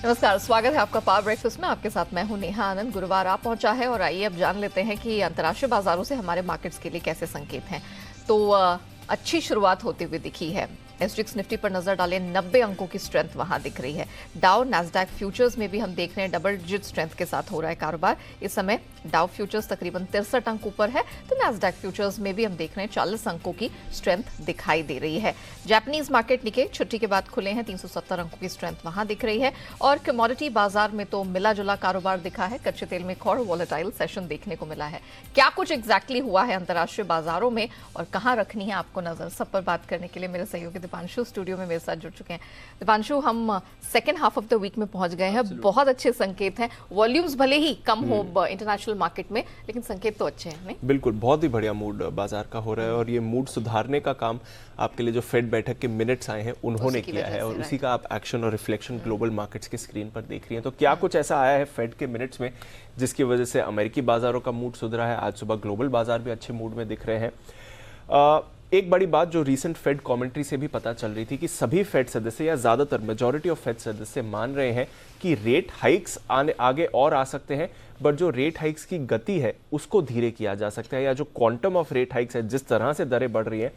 नमस्कार, स्वागत है आपका पावर ब्रेकफास्ट में। आपके साथ मैं हूं नेहा आनंद। गुरुवार आ पहुंचा है और आइए अब जान लेते हैं कि अंतर्राष्ट्रीय बाजारों से हमारे मार्केट्स के लिए कैसे संकेत हैं। तो अच्छी शुरुआत होती हुई दिखी है। एसजीएक्स निफ्टी पर नजर डालें, 90 अंकों की स्ट्रेंथ वहां दिख रही है। डाउ नैस्डैक फ्यूचर्स में भी हम देख रहे हैं डबल डिजिट स्ट्रेंथ के साथ हो रहा है कारोबार। इस समय डाउ फ्यूचर्स तकरीबन 63 अंक ऊपर है, तो नैस्डैक फ्यूचर्स में भी हम देख रहे हैं 40 अंकों की स्ट्रेंथ दिखाई दे रही है। जापानीज मार्केट निके छुट्टी के बाद खुले हैं, 370 अंकों की स्ट्रेंथ वहां दिख रही है। और कमोडिटी बाजार में तो मिला जुला कारोबार दिखा है। कच्चे तेल में एक और वॉलेटाइल सेशन देखने को मिला है। क्या कुछ एग्जैक्टली हुआ है अंतर्राष्ट्रीय बाजारों में और कहां रखनी है आपको नजर, सब पर बात करने के लिए मेरे सहयोगी दीपांशु स्टूडियो में मेरे साथ जुड़ चुके हैं। दीपांशु, हम second half of the week में पहुंच गए हैं। बहुत अच्छे संकेत हैं। वॉल्यूम्स भले ही कम हो इंटरनेशनल मार्केट में, लेकिन संकेत तो अच्छे हैं। नहीं, बिल्कुल, बहुत ही बढ़िया मूड बाजार का हो रहा है और ये मूड सुधारने का काम आपके लिए जो फेड बैठक के मिनट्स आए हैं उन्होंने किया है और उसी का आप एक्शन और रिफ्लेक्शन ग्लोबल मार्केट्स की स्क्रीन पर देख रही हैं। तो क्या कुछ ऐसा आया है फेड के मिनट्स में जिसकी वजह से अमेरिकी बाजारों का मूड सुधरा है? आज सुबह ग्लोबल बाजार भी अच्छे मूड में दिख रहे हैं। एक बड़ी बात जो रीसेंट फेड कमेंट्री से भी पता चल रही थी कि सभी फेड सदस्य या ज्यादातर मेजॉरिटी ऑफ फेड सदस्य मान रहे हैं कि रेट हाइक्स आगे और आ सकते हैं, बट जो रेट हाइक्स की गति है उसको धीरे किया जा सकता है, या जो क्वांटम ऑफ रेट हाइक्स है, जिस तरह से दरें बढ़ रही हैं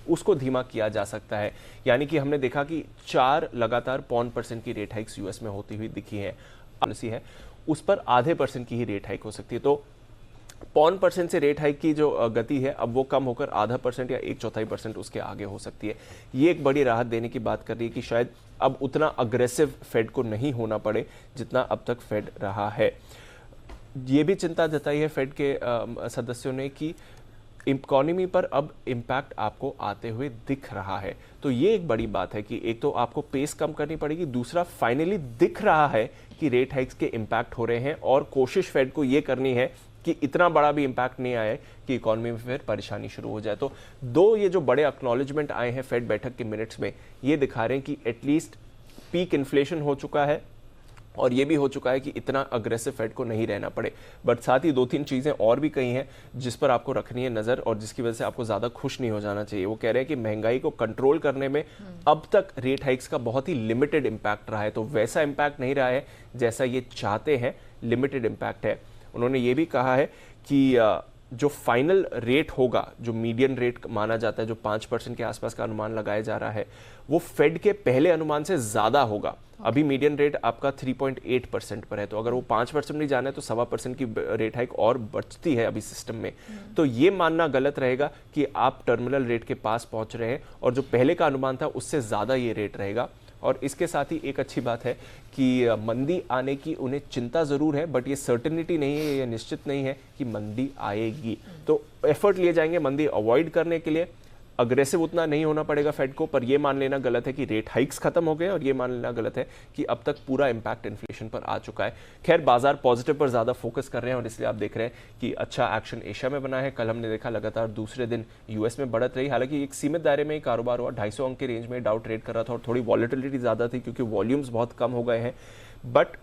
उसको धीमा किया जा सकता है। यानी कि हमने देखा कि 4 लगातार 0.5% की रेट हाइक्स यूएस में होती हुई दिखी है। पॉलिसी है उस पर आधे % की ही रेट हाइक हो सकती है। तो 0.5% से रेट हाइक की जो गति है अब वो कम होकर आधा % या 1/4% उसके आगे हो सकती है। ये एक बड़ी राहत देने की बात कर रही है कि शायद अब उतना अग्रेसिव फेड को नहीं होना पड़े जितना अब तक फेड रहा है। ये भी चिंता जताई है फेड के सदस्यों ने कि इकोनॉमी पर अब इम्पैक्ट आपको आते हुए दिख रहा है। तो ये एक बड़ी बात है कि एक तो आपको पेस कम करनी पड़ेगी, दूसरा फाइनली दिख रहा है कि रेट हाइक्स के इम्पैक्ट हो रहे हैं और कोशिश फेड को ये करनी है कि इतना बड़ा भी इम्पैक्ट नहीं आए कि इकोनॉमी में फिर परेशानी शुरू हो जाए। तो दो ये जो बड़े एक्नॉलेजमेंट आए हैं फेड बैठक के मिनट्स में, ये दिखा रहे हैं कि एटलीस्ट पीक इन्फ्लेशन हो चुका है और ये भी हो चुका है कि इतना अग्रेसिव फेड को नहीं रहना पड़े। बट साथ ही 2-3 चीज़ें और भी कही हैं जिस पर आपको रखनी है नज़र और जिसकी वजह से आपको ज़्यादा खुश नहीं हो जाना चाहिए। वो कह रहे हैं कि महंगाई को कंट्रोल करने में अब तक रेट हाइक्स का बहुत ही लिमिटेड इम्पैक्ट रहा है, तो वैसा इम्पैक्ट नहीं रहा है जैसा ये चाहते हैं, लिमिटेड इम्पैक्ट है। उन्होंने ये भी कहा है कि जो फाइनल रेट होगा, जो मीडियन रेट माना जाता है, जो 5% के आसपास का अनुमान लगाया जा रहा है, वो फेड के पहले अनुमान से ज़्यादा होगा। अभी मीडियन रेट आपका 3.8% पर है, तो अगर वो 5% नहीं जाना है तो 1.25% की रेट हाइक और बचती है अभी सिस्टम में। तो ये मानना गलत रहेगा कि आप टर्मिनल रेट के पास पहुंच रहे हैं और जो पहले का अनुमान था उससे ज़्यादा ये रेट रहेगा। और इसके साथ ही एक अच्छी बात है कि मंदी आने की उन्हें चिंता ज़रूर है, बट ये सर्टेनिटी नहीं है, ये निश्चित नहीं है कि मंदी आएगी। तो एफर्ट लिए जाएंगे मंदी अवॉइड करने के लिए। अग्रेसिव उतना नहीं होना पड़ेगा फेड को, पर ये मान लेना गलत है कि रेट हाइक्स खत्म हो गए और ये मान लेना गलत है कि अब तक पूरा इम्पैक्ट इन्फ्लेशन पर आ चुका है। खैर, बाजार पॉजिटिव पर ज़्यादा फोकस कर रहे हैं और इसलिए आप देख रहे हैं कि अच्छा एक्शन एशिया में बना है। कल हमने देखा लगातार दूसरे दिन यूएस में बढ़त रही, हालांकि एक सीमित दायरे में ही कारोबार हुआ। 250 अंक के रेंज में डाउ ट्रेड कर रहा था और थोड़ी वॉलेटिलिटी ज़्यादा थी क्योंकि वॉल्यूम्स बहुत कम हो गए हैं, बट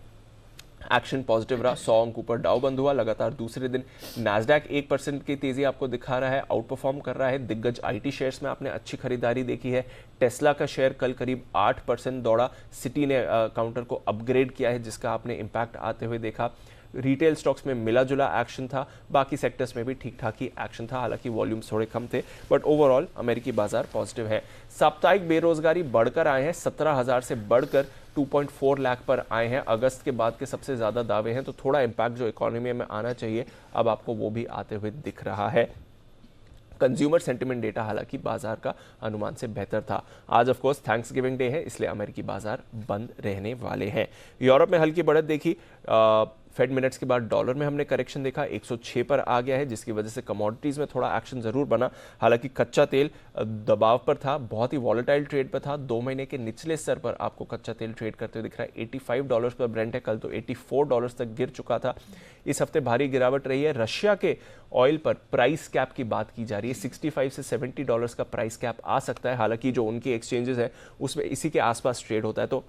एक्शन पॉजिटिव रहा। 100 अंक ऊपर डाउ बंद हुआ। लगातार दूसरे दिन नैस्डैक 1% की तेजी आपको दिखा रहा है, आउट परफॉर्म कर रहा है। दिग्गज आईटी शेयर्स में आपने अच्छी खरीदारी देखी है। टेस्ला का शेयर कल करीब 8% दौड़ा। सिटी ने काउंटर को अपग्रेड किया है जिसका आपने इम्पैक्ट आते हुए देखा। रिटेल स्टॉक्स में मिला जुला एक्शन था, बाकी सेक्टर्स में भी ठीक ठाक ही एक्शन था, हालांकि वॉल्यूम्स थोड़े कम थे, बट ओवरऑल अमेरिकी बाजार पॉजिटिव है। साप्ताहिक बेरोजगारी बढ़कर आए हैं, 17,000 से बढ़कर 2.4 लाख पर आए हैं। अगस्त के बाद के सबसे ज़्यादा दावे हैं, तो थोड़ा इम्पैक्ट जो इकोनॉमी में आना चाहिए अब आपको वो भी आते हुए दिख रहा है। कंज्यूमर सेंटिमेंट डेटा हालांकि बाजार का अनुमान से बेहतर था। आज ऑफ कोर्स थैंक्सगिविंग डे है, इसलिए अमेरिकी बाजार बंद रहने वाले हैं। यूरोप में हल्की बढ़त देखी। फेड मिनट्स के बाद डॉलर में हमने करेक्शन देखा, 106 पर आ गया है, जिसकी वजह से कमोडिटीज़ में थोड़ा एक्शन ज़रूर बना। हालांकि कच्चा तेल दबाव पर था, बहुत ही वॉलेटाइल ट्रेड पर था। 2 महीने के निचले स्तर पर आपको कच्चा तेल ट्रेड करते हुए दिख रहा है। $85 पर ब्रेंट है, कल तो $84 तक गिर चुका था। इस हफ्ते भारी गिरावट रही है। रशिया के ऑयल पर प्राइस कैप की बात की जा रही है, $65 से $70 का प्राइस कैप आ सकता है। हालांकि जो उनके एक्सचेंजेस हैं उसमें इसी के आसपास ट्रेड होता है, तो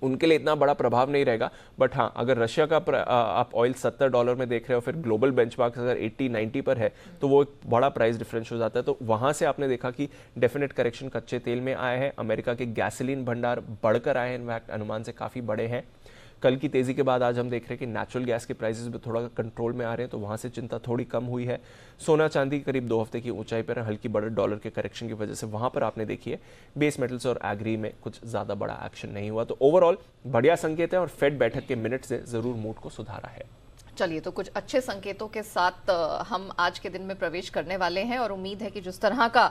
उनके लिए इतना बड़ा प्रभाव नहीं रहेगा। बट हाँ, अगर रशिया का आप ऑयल $70 में देख रहे हो, फिर ग्लोबल बेंचमार्क अगर 80-90 पर है तो वो एक बड़ा प्राइस डिफरेंस हो जाता है। तो वहाँ से आपने देखा कि डेफिनेट करेक्शन कच्चे तेल में आया है। अमेरिका के गैसोलीन भंडार बढ़कर आए हैं, इनफैक्ट अनुमान से काफ़ी बड़े हैं। कल की तेजी के बाद आज हम देख रहे हैं कि नेचुरल गैस के प्राइसेस भी थोड़ा कंट्रोल में आ रहे हैं, तो वहां से चिंता थोड़ी कम हुई है। सोना चांदी करीब 2 हफ्ते की ऊंचाई पर है, हल्की बढ़त डॉलर के करेक्शन की वजह से वहां पर आपने देखिए बेस मेटल्स और एग्री में कुछ ज्यादा बड़ा एक्शन नहीं हुआ। तो ओवरऑल बढ़िया संकेत है और फेड बैठक के मिनट से जरूर मूड को सुधारा है। चलिए, तो कुछ अच्छे संकेतों के साथ हम आज के दिन में प्रवेश करने वाले हैं और उम्मीद है कि जिस तरह का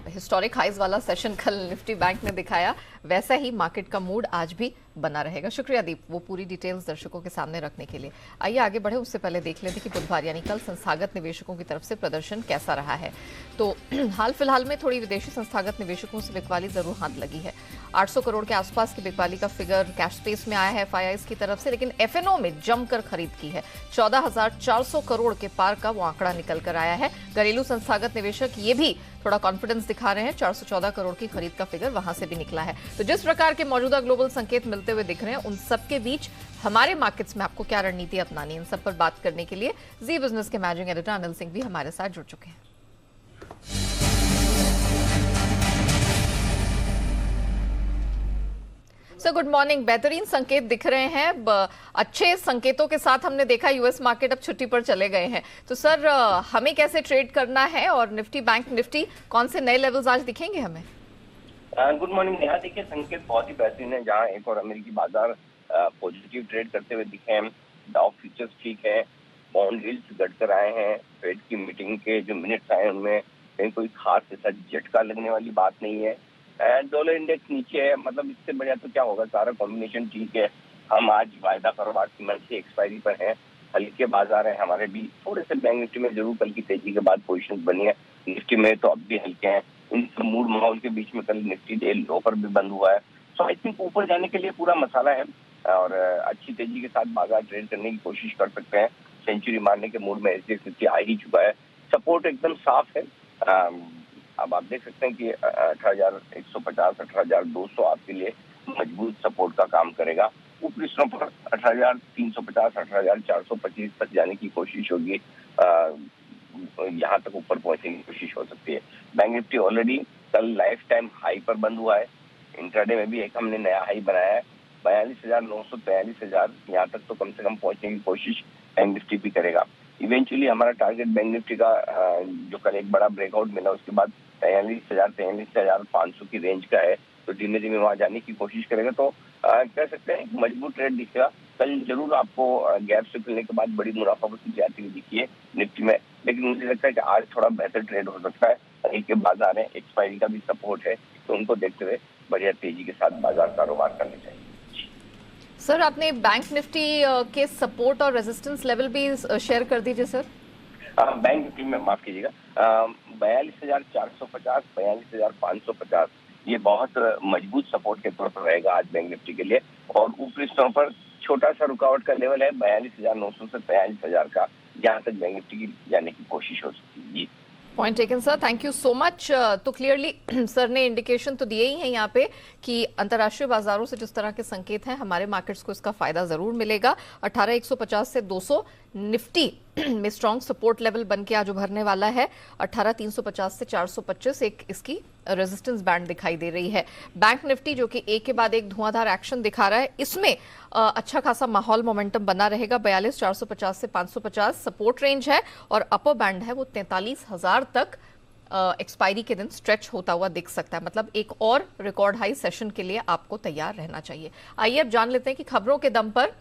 हिस्टोरिक हाइज वाला सेशन कल निफ्टी बैंक ने दिखाया, वैसा ही मार्केट का मूड आज भी बना रहेगा। शुक्रिया दीप, वो पूरी डिटेल्स दर्शकों के सामने रखने के लिए। आइए आगे बढ़े, उससे पहले देख लेते कि बुधवार यानी कल संस्थागत निवेशकों की तरफ से प्रदर्शन कैसा रहा है। तो हाल फिलहाल में थोड़ी विदेशी संस्थागत निवेशकों से बिकवाली जरूर हाथ लगी है। 800 करोड़ के आसपास की बिकवाली का फिगर कैश स्पेस में आया है FIIs की तरफ से, लेकिन FNO में जमकर खरीद की है। 14,400 करोड़ के पार का वो आंकड़ा निकल कर आया है। घरेलू संस्थागत निवेशक ये भी थोड़ा कॉन्फिडेंस दिखा रहे हैं, 414 करोड़ की खरीद का फिगर वहां से भी निकला है। तो जिस प्रकार के मौजूदा ग्लोबल संकेत मिलते हुए दिख रहे हैं, उन सबके बीच हमारे मार्केट्स में आपको क्या रणनीति अपनानी है, इन सब पर बात करने के लिए जी बिजनेस के मैनेजिंग एडिटर अनिल सिंह भी हमारे साथ जुड़ चुके हैं। Sir good morning. बेहतरीन संकेत दिख रहे हैं, अच्छे संकेतों के साथ हमने देखा यूएस मार्केट अब छुट्टी पर चले गए हैं। तो सर हमें कैसे ट्रेड करना है और निफ्टी बैंक निफ्टी कौन से नए लेवल्स आज दिखेंगे हमें? Good morning Neha. देखिए, संकेत बहुत ही बेहतरीन है। जहां एक और अमेरिकी बाजार पॉजिटिव ट्रेड करते हुए दिखे हैं, डाउ फ्यूचर्स ठीक है, बॉन्ड यील्ड्स घटकर आए हैं, फेड की मीटिंग के जो मिनट्स आए उनमें कहीं कोई खास ऐसा झटका लगने वाली बात नहीं है। डॉलर इंडेक्स नीचे है, मतलब इससे बढ़िया तो क्या होगा, सारा कॉम्बिनेशन ठीक है। हम आज वायदा कारोबार की मंथली एक्सपायरी पर हैं, हल्के बाजार हैं हमारे भी। थोड़े से बैंक निफ्टी में जरूर कल की तेजी के बाद पोजीशन बनी है, निफ्टी में तो अब भी हल्के हैं। इन सब मूड माहौल के बीच में कल निफ्टी डे लो पर भी बंद हुआ है। सो आई थिंक ऊपर जाने के लिए पूरा मसाला है और अच्छी तेजी के साथ बाजार ट्रेड करने की कोशिश कर सकते हैं। सेंचुरी मारने के मूड में HDFC निफ्टी आ ही चुका है। सपोर्ट एकदम साफ है। अब आप देख सकते हैं कि 18,150 18,200 आपके लिए मजबूत सपोर्ट का काम करेगा। ऊपरी स्तरों पर 18,350 18,425 तक जाने की कोशिश होगी। यहाँ तक ऊपर पहुंचने की कोशिश हो सकती है। बैंक निफ्टी ऑलरेडी कल लाइफ टाइम हाई पर बंद हुआ है। इंट्राडे में भी एक हमने नया हाई बनाया है, 42,900 43,000। यहाँ तक तो कम से कम पहुंचने की कोशिश बैंक निफ्टी भी करेगा। इवेंचुअली हमारा टारगेट बैंक निफ्टी का जो कल एक बड़ा ब्रेकआउट मिला, उसके बाद 43,500 की रेंज का है, तो धीमे धीमे वहां जाने की कोशिश करेगा। तो कह सकते हैं मजबूत ट्रेड दिखेगा। कल जरूर आपको गैप से खुलने के बाद बड़ी मुनाफा वसूली जाती हुई दिखी है निफ्टी में, लेकिन मुझे लगता है कि आज थोड़ा बेहतर ट्रेड हो सकता है। एक के बाजार है, एक्सपायरी का भी सपोर्ट है, तो उनको देखते हुए बढ़िया तेजी के साथ बाजार कारोबार करने चाहिए। सर आपने बैंक निफ्टी के सपोर्ट और रेजिस्टेंस लेवल भी शेयर कर दीजिए सर। बैंक निफ्टी में माफ कीजिएगा, 42,450 42,550 ये बहुत मजबूत सपोर्ट के तौर पर रहेगा आज बैंक निफ्टी के लिए। और ऊपरी स्तरों पर छोटा सा रुकावट का लेवल है 42,900 से 43,000 का, जहां तक बैंक निफ्टी की जाने की कोशिश हो सकती है। जी, point taken sir, thank you so much. तो क्लियरली सर ने इंडिकेशन तो दिए ही है यहाँ पे कि अंतर्राष्ट्रीय बाजारों से जिस तरह के संकेत हैं, हमारे मार्केट्स को इसका फायदा जरूर मिलेगा। 18,150 से 200 निफ्टी में स्ट्रॉन्ग सपोर्ट लेवल बन के आज उभरने वाला है। 18,350 से 425 एक इसकी रेजिस्टेंस बैंड दिखाई दे रही है। बैंक निफ्टी जो कि एक के बाद एक धुआंधार एक्शन दिखा रहा है, इसमें अच्छा खासा माहौल मोमेंटम बना रहेगा। 42,450 से 550 सपोर्ट रेंज है और अपर बैंड है वो 43,000 तक एक्सपायरी के दिन स्ट्रेच होता हुआ दिख सकता है। मतलब एक और रिकॉर्ड हाई सेशन के लिए आपको तैयार रहना चाहिए। आइए अब जान लेते हैं कि खबरों के दम पर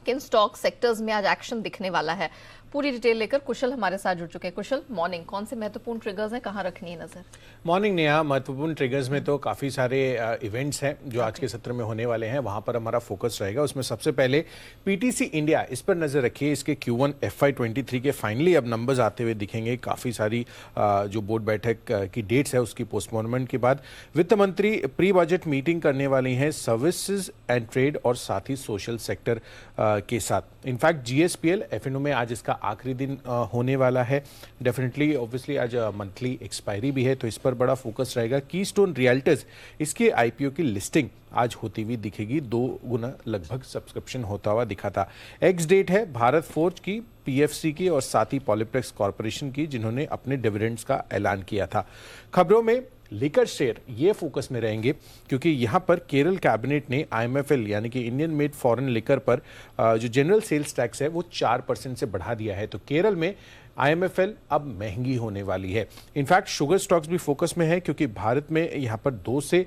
किन स्टॉक सेक्टर्स में आज एक्शन दिखने वाला है। पूरी डिटेल लेकर कुशल हमारे साथ जुड़ चुके हैं। कुशल, मॉर्निंग, कौन से महत्वपूर्ण ट्रिगर्स हैं, कहां रखनी है नजर? मॉर्निंग नेहा, महत्वपूर्ण ट्रिगर्स में तो काफ़ी सारे इवेंट्स हैं जो आज के सत्र में होने वाले हैं, वहां पर हमारा फोकस रहेगा। उसमें सबसे पहले पीटीसी इंडिया, इस पर नजर रखिए। इसके Q1 FY23 के फाइनली अब नंबर्स आते हुए दिखेंगे। काफ़ी सारी जो बोर्ड बैठक की डेट्स है उसकी पोस्टपोनमेंट के बाद वित्त मंत्री प्री बजट मीटिंग करने वाली हैं सर्विसेज एंड ट्रेड और साथ ही सोशल सेक्टर के साथ। इनफैक्ट GSPL FNO में आज इसका आखिरी दिन होने वाला है। डेफिनेटली ऑब्वियसली आज मंथली एक्सपायरी भी है, तो इस पर बड़ा फोकस रहेगा। कीस्टोन रियल्टर्स, इसके IPO की लिस्टिंग आज होती हुई दिखेगी। 2 गुना लगभग सब्सक्रिप्शन होता हुआ दिखा था। एक्स डेट है भारत फोर्ज की, PFC की और साथ ही पॉलिप्लेक्स कॉरपोरेशन की, जिन्होंने अपने डिविडेंड्स का ऐलान किया था। खबरों में लिकर शेयर ये फोकस में रहेंगे, क्योंकि यहाँ पर केरल कैबिनेट ने IMFL यानी कि इंडियन मेड फॉरेन लिकर पर जो जनरल सेल्स टैक्स है वो 4% से बढ़ा दिया है। तो केरल में IMFL अब महंगी होने वाली है। इनफैक्ट शुगर स्टॉक्स भी फोकस में है, क्योंकि भारत में यहाँ पर 2 से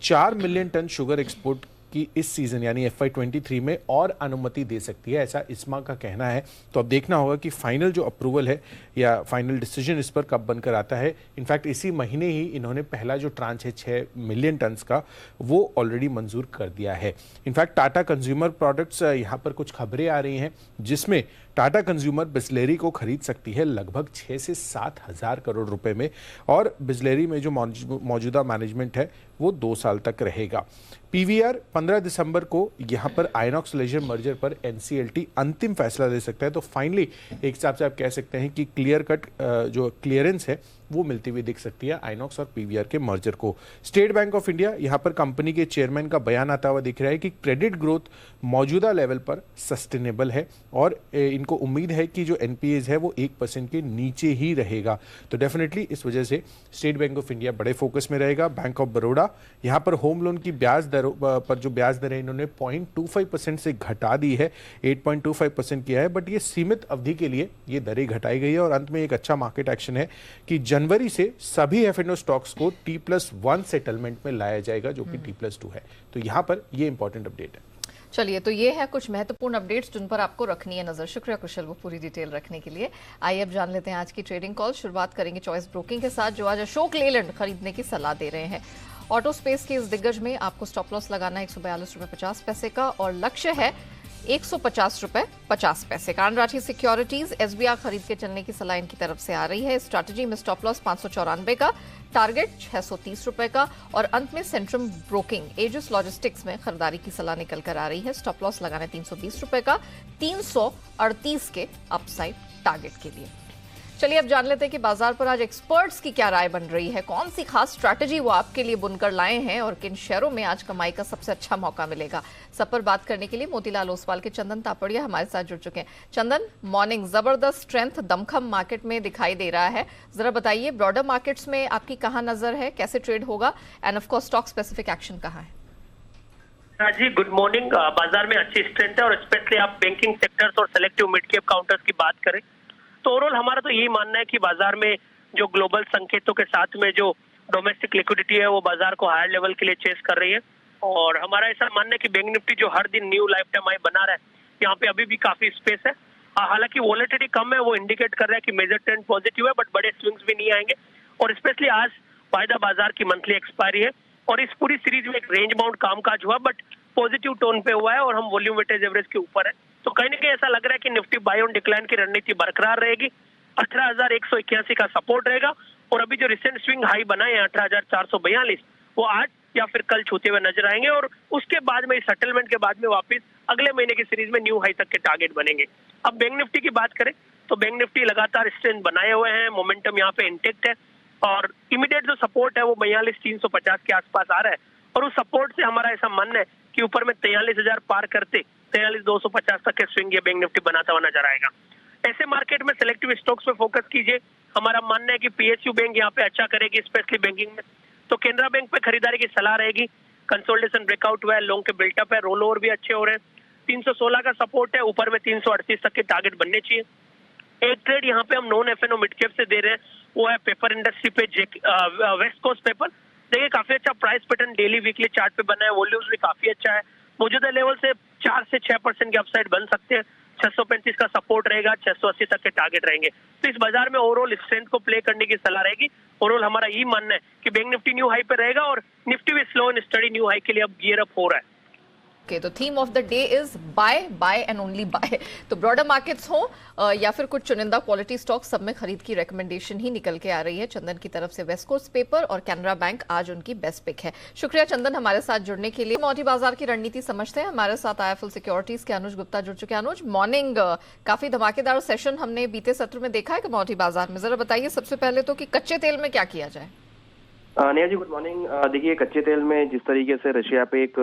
4 मिलियन टन शुगर एक्सपोर्ट की इस सीजन यानी FY23 में और अनुमति दे सकती है, ऐसा इस्मा का कहना है। तो अब देखना होगा कि फाइनल जो अप्रूवल है या फाइनल डिसीजन इस पर कब बनकर आता है। इनफैक्ट इसी महीने ही इन्होंने पहला जो ट्रांच है 6 मिलियन टन्स का वो ऑलरेडी मंजूर कर दिया है। इनफैक्ट टाटा कंज्यूमर प्रोडक्ट्स यहाँ पर कुछ खबरें आ रही हैं जिसमें टाटा कंज्यूमर बिस्लेरी को खरीद सकती है लगभग 6 से 7 हज़ार करोड़ रुपए में, और बिस्लेरी में जो मौजूदा मैनेजमेंट है वो 2 साल तक रहेगा। PVR 15 दिसंबर को यहाँ पर आइनॉक्स लेजर मर्जर पर NCLT अंतिम फैसला ले सकता है। तो फाइनली एक हिसाब से आप कह सकते हैं कि क्लियर कट जो क्लियरेंस है वो मिलती हुई दिख सकती है आइनॉक्स और PVR के मर्जर को। स्टेट बैंक ऑफ इंडिया यहाँ पर कंपनी के चेयरमैन का बयान आता हुआ दिख रहा है कि क्रेडिट ग्रोथ मौजूदा लेवल पर सस्टेनेबल है और इनको उम्मीद है कि जो NPAs है वो 1% के नीचे ही रहेगा। तो डेफिनेटली इस वजह से स्टेट बैंक ऑफ इंडिया बड़े फोकस में रहेगा। बैंक ऑफ बड़ौदा यहाँ पर होम लोन की ब्याज दरों पर जो ब्याज दरें इन्होंने 0.25% से घटा दी है, 8.25% किया है, बट ये सीमित अवधि के लिए ये दरें घटाई गई है। और अंत में एक अच्छा मार्केट एक्शन है कि जनवरी से सभी F&O स्टॉक्स को T+1 सेटलमेंट में लाया जाएगा, जो कि T+2 है। तो यहाँ पर ये इंपॉर्टेंट अपडेट है। चलिए, तो ये है कुछ महत्वपूर्ण अपडेट्स जिन पर आपको रखनी है नजर। शुक्रिया कुशल वो पूरी डिटेल रखने के लिए। आइए अब जान लेते हैं आज की ट्रेडिंग कॉल। शुरुआत करेंगे चॉइस ब्रोकिंग के साथ, जो आज अशोक लेलैंड खरीदने की सलाह दे रहे हैं। ऑटो स्पेस के इस दिग्गज में आपको स्टॉप लॉस लगाना है 142 रुपए 50 पैसे का और लक्ष्य है 150 रुपए 50 पैसे का। राठी सिक्योरिटीज SBR खरीद के चलने की सलाह इनकी तरफ से आ रही है। स्ट्रैटेजी में स्टॉप लॉस 594 का, टारगेट 630 रुपए का और अंत में सेंट्रम ब्रोकिंग एजिस लॉजिस्टिक्स में खरीदारी की सलाह निकल कर आ रही है। स्टॉप लॉस लगाना है 320 रुपए का, 338 के अपसाइड टारगेट के लिए। चलिए अब जान लेते हैं कि बाजार पर आज एक्सपर्ट्स की क्या राय बन रही है, कौन सी खास स्ट्रैटेजी वो आपके लिए बुनकर लाए हैं और किन शेयरों में आज कमाई का सबसे अच्छा मौका मिलेगा। सब पर बात करने के लिए मोतीलाल ओसवाल के चंदन तापड़िया हमारे साथ जुड़ चुके हैं। चंदन, मॉर्निंग, जबरदस्त स्ट्रेंथ दमखम मार्केट में दिखाई दे रहा है, जरा बताइए ब्रॉडर मार्केट्स में आपकी कहाँ नजर है, कैसे ट्रेड होगा end of course stock specific action कहाँ है? जी गुड मॉर्निंग। बाजार में अच्छी स्ट्रेंथ है और स्पेशली आप बैंकिंग सेक्टर्स और सेलेक्टिव मिड कैप काउंटर्स की बात करें तो ओवरऑल हमारा तो यही मानना है कि बाजार में जो ग्लोबल संकेतों के साथ में जो डोमेस्टिक लिक्विडिटी है वो बाजार को हायर लेवल के लिए चेस कर रही है। और हमारा ऐसा मानना है कि बैंक निफ्टी जो हर दिन न्यू लाइफ टाइम हाई बना रहा है, यहाँ पे अभी भी काफी स्पेस है। हालांकि वॉलेटिलिटी कम है, वो इंडिकेट कर रहा है कि मेजर ट्रेंड पॉजिटिव है, बट बड़े स्विंग्स भी नहीं आएंगे। और स्पेशली आज वायदा बाजार की मंथली एक्सपायरी है और इस पूरी सीरीज में एक रेंज बाउंड कामकाज हुआ, बट पॉजिटिव टोन पे हुआ है और हम वॉल्यूम वेटेज एवरेज के ऊपर है। तो कहीं ना कहीं ऐसा लग रहा है कि निफ्टी बाय ऑन डिक्लाइन की रणनीति बरकरार रहेगी। 18,181 का सपोर्ट रहेगा और अभी जो रिसेंट स्विंग हाई बनाए हैं 18,442 वो आज या फिर कल छूते हुए नजर आएंगे और उसके बाद में सेटलमेंट के बाद में वापस अगले महीने की सीरीज में न्यू हाई तक के टारगेट बनेंगे। अब बैंक निफ्टी की बात करें तो बैंक निफ्टी लगातार स्ट्रेंथ बनाए हुए हैं, मोमेंटम यहाँ पे इंटेक्ट है और इमीडिएट जो सपोर्ट है वो 42,350 के आसपास आ रहा है और उस सपोर्ट से हमारा ऐसा मानना है कि ऊपर में 43,000 पार करते 43,250 तक के स्विंग ये बैंक निफ्टी बनाता हुआ नजर आएगा। ऐसे मार्केट में सिलेक्टिव स्टॉक्स पे फोकस कीजिए। हमारा मानना है कि PSU बैंक यहाँ पे अच्छा करेगी, स्पेशली बैंकिंग में। तो केनरा बैंक पे खरीदारी की सलाह रहेगी। कंसोलिडेशन ब्रेकआउट हुआ है, लोन के बिल्टअप है, रोल ओवर भी अच्छे हो रहे हैं। 316 का सपोर्ट है, ऊपर में 338 तक के टारगेट बनने चाहिए। एक ट्रेड यहाँ पे हम नॉन F&O मिड कैप से दे रहे हैं, वो है पेपर इंडस्ट्री पे वेस्ट कोस्ट पेपर। देखिए काफी अच्छा price pattern daily weekly chart पे बना है, वॉल्यूम्स भी काफी अच्छा है। मौजूदा लेवल से 4 से 6% के अपसाइड बन सकते हैं। 635 का सपोर्ट रहेगा, 680 तक के टारगेट रहेंगे। तो इस बाजार में ओवरऑल स्ट्रेंथ को प्ले करने की सलाह रहेगी। ओवरऑल हमारा यही मानना है कि बैंक निफ्टी न्यू हाई पे रहेगा और निफ्टी भी slow and study new high के लिए अब गियर अप हो रहा है। तो theme of the day is by and only by. तो ब्रॉडर मार्केट्स हो या फिर कुछ चुनिंदा क्वालिटी स्टॉक, सब में खरीद की रिकमेंडेशन ही निकल के आ रही है चंदन की तरफ से। वेस्ट कोस्ट पेपर और कैनरा बैंक आज उनकी बेस्ट पिक है। शुक्रिया चंदन हमारे साथ जुड़ने के लिए। मोती बाजार की रणनीति समझते हैं, हमारे साथ IIFL सिक्योरिटीज के अनुज गुप्ता जुड़ चुके हैं। अनुज, मॉर्निंग, काफी धमाकेदार सेशन हमने बीते सत्र में देखा है कि मोती बाजार में, जरा बताइए सबसे पहले तो कि कच्चे तेल में क्या किया जाए। Neha ji good morning. देखिए कच्चे तेल में जिस तरीके से रशिया पे एक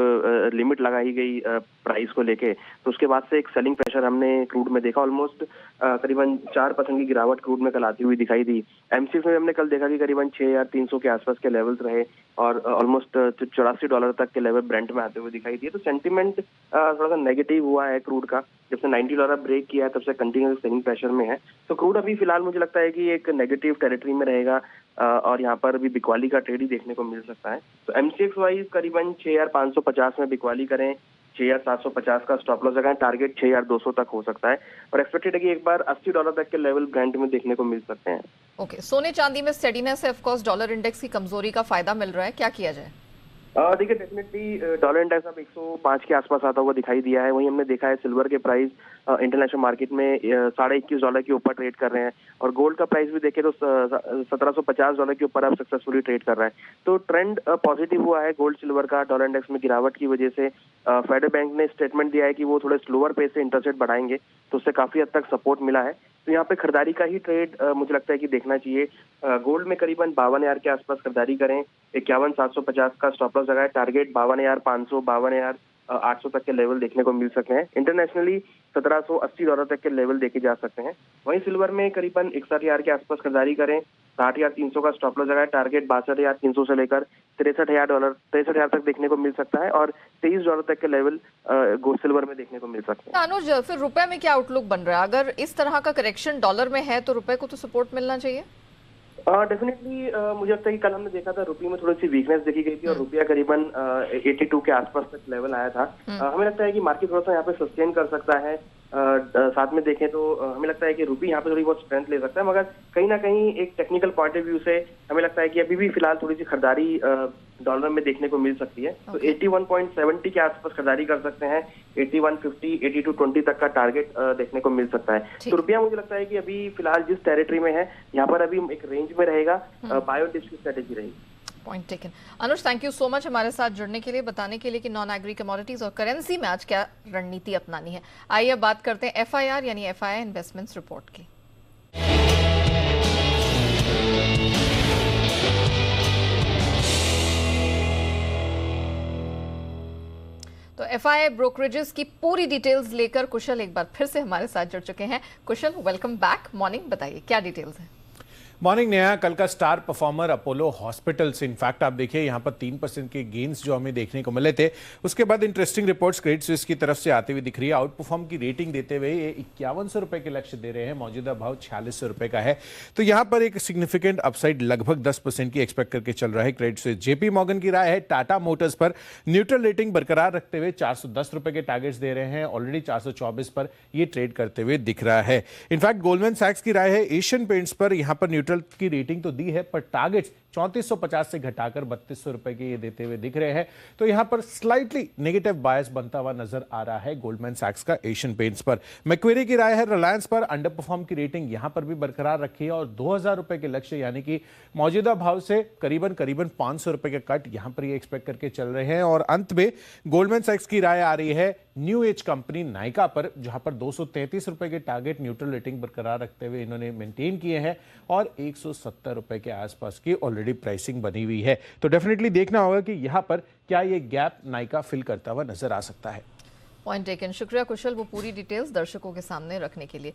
लिमिट लगाई गई प्राइस को लेके, तो उसके बाद से एक सेलिंग प्रेशर हमने क्रूड में देखा। ऑलमोस्ट करीबन 4% की गिरावट क्रूड में कल आती हुई दिखाई दी। एमसीएक्स में हमने कल देखा कि करीबन 6300 के आसपास के लेवल्स रहे और ऑलमोस्ट $84 तक के लेवल ब्रेंट में आते हुए दिखाई दिए। तो सेंटीमेंट थोड़ा सा नेगेटिव हुआ है क्रूड का। जब से $90 ब्रेक किया है तब से कंटिन्यूअस सेलिंग प्रेशर में है। तो क्रूड अभी फिलहाल मुझे लगता है कि एक नेगेटिव टेरिटरी में रहेगा और यहाँ पर भी बिकवाली का ट्रेड ही देखने को मिल सकता है। तो एमसीएक्स वाइज करीबन 6550 में बिकवाली करें, 6750 का स्टॉप लॉस लगाएं, टारगेट 6200 तक हो सकता है और एक्सपेक्टेड है कि एक बार $80 तक के लेवल ब्रेंट में देखने को मिल सकते हैं। ओके, सोने चांदी में स्टेडीनेस है, ऑफ कोर्स डॉलर इंडेक्स की कमजोरी का फायदा मिल रहा है, क्या किया जाए? देखिए डेफिनेटली डॉलर इंडेक्स अब 105 के आसपास आता हुआ दिखाई दिया है। वहीं हमने देखा है सिल्वर के प्राइस इंटरनेशनल मार्केट में $21.5 के ऊपर ट्रेड कर रहे हैं और गोल्ड का प्राइस भी देखें तो $1750 के ऊपर अब सक्सेसफुली ट्रेड कर रहा है। तो ट्रेंड पॉजिटिव हुआ है गोल्ड सिल्वर का डॉलर इंडेक्स में गिरावट की वजह से। फेडरल बैंक ने स्टेटमेंट दिया है कि वो थोड़े स्लोअर पेस से इंटरेस्ट रेट बढ़ाएंगे, तो उससे काफी हद तक सपोर्ट मिला है। तो यहाँ पे खरीदारी का ही ट्रेड मुझे लगता है कि देखना चाहिए। गोल्ड में करीबन 52,000 के आसपास खरीदारी करें, 51,750 का स्टॉप लॉस लगाए, टारगेट 52,500 52,800 तक के लेवल देखने को मिल सकते हैं। इंटरनेशनली $1780 तक के लेवल देखे जा सकते हैं। वहीं सिल्वर में करीबन 61,000 के आसपास खरीदारी करें, 60,300 का स्टॉप लॉस लगाए, टारगेट 62,300 से लेकर $63,000 तक देखने को मिल सकता है और $23 तक के लेवल गोल्ड सिल्वर में देखने को मिल सकते हैं। अनुज, फिर रुपए में क्या आउटलुक बन रहा है? अगर इस तरह का करेक्शन डॉलर में है तो रुपए को तो सपोर्ट मिलना चाहिए। डेफिनेटली मुझे लगता है कि कल हमने देखा था रुपये में थोड़ी सी वीकनेस देखी गई थी और रुपया करीबन 82 के आसपास तक लेवल आया था। हमें लगता है कि मार्केट थोड़ा सा यहाँ पे सस्टेन कर सकता है। साथ में देखें तो हमें लगता है कि रुपये यहाँ पे थोड़ी बहुत स्ट्रेंथ ले सकता है, मगर कहीं ना कहीं एक टेक्निकल पॉइंट ऑफ व्यू से हमें लगता है कि अभी भी फिलहाल थोड़ी सी खरीदारी डॉलर में देखने को मिल सकती है। तो 81.70 के आसपास खरीदारी कर सकते हैं, 81.50 82.20 तक का टारगेट देखने को मिल सकता है। तो रुपया मुझे लगता है कि अभी फिलहाल जिस टेरिटरी में है यहाँ पर अभी एक रेंज में रहेगा, बायो डिप्स की स्ट्रेटेजी रहेगी। Point taken. Anuj, thank you so much हमारे साथ जुड़ने के लिए, बताने के लिए कि नॉन एग्री कमोडिटीज और करेंसी में आज क्या रणनीति अपनानी है। आइए अब बात करते हैं एफआईआर यानी एफआईआई इन्वेस्टमेंट्स रिपोर्ट की। तो एफआईआई ब्रोकरेजेस की पूरी डिटेल्स लेकर कुशल एक बार फिर से हमारे साथ जुड़ चुके हैं। कुशल, वेलकम बैक। मॉर्निंग, बताइए क्या डिटेल्स हैं? मॉर्निंग नया, कल का star performer Apollo hospitals, in fact आप देखिए यहाँ पर 3% के गेन्स जो हमें देखने को मिले थे। उसके बाद इंटरेस्टिंग रिपोर्ट्स क्रेडिट स्विस की तरफ से आती हुई दिख रही है। आउट परफॉर्म की रेटिंग देते हुए ये 5100 रुपए के लक्ष्य दे रहे हैं, मौजूदा भाव 4600 रुपए का है। तो यहाँ पर एक सिग्निफिकेंट अपसाइड लगभग 10% की एक्सपेक्ट करके चल रहा है क्रेडिट स्विस। जेपी मॉर्गन की राय है टाटा मोटर्स पर न्यूट्रल रेटिंग बरकरार रखते हुए 410 रुपए के टारगेट्स दे रहे हैं, ऑलरेडी 424 पर ये ट्रेड करते हुए दिख रहा है। इनफैक्ट गोल्डमैन सैक्स की राय है एशियन पेंट्स पर यहाँ पर न्यूट्रल की रेटिंग तो दी है पर टारगेट्स 3450 से घटाकर 3200 रुपए के ये देते हुए दिख रहे हैं। तो यहां पर स्लाइटली नेगेटिव बायस बनता हुआ नजर आ रहा है गोल्डमैन सैक्स का एशियन पेंट्स पर। मैक्वेरी की राय है रिलायंस पर अंडर परफॉर्म की रेटिंग यहां पर भी बरकरार रखी है और 2000 रुपए के लक्ष्य यानी कि मौजूदा भाव से करीबन 500 रुपए के कट यहां पर ये एक्सपेक्ट करके चल रहे हैं। और अंत में गोल्डमैन सैक्स की राय आ रही है न्यू एज कंपनी नाइका पर, जहां पर 233 रुपए के टारगेट न्यूट्रल रेटिंग बरकरार रखते हुए इन्होंने मेंटेन किए हैं और 170 रुपए के आसपास की ऑलरेडी प्राइसिंग बनी हुई है। तो डेफिनेटली देखना होगा कि यहां पर क्या ये गैप नाइका फिल करता हुआ नजर आ सकता है। Point taken. शुक्रिया कुशल, वो पूरी डिटेल्स दर्शकों के सामने रखने के लिए।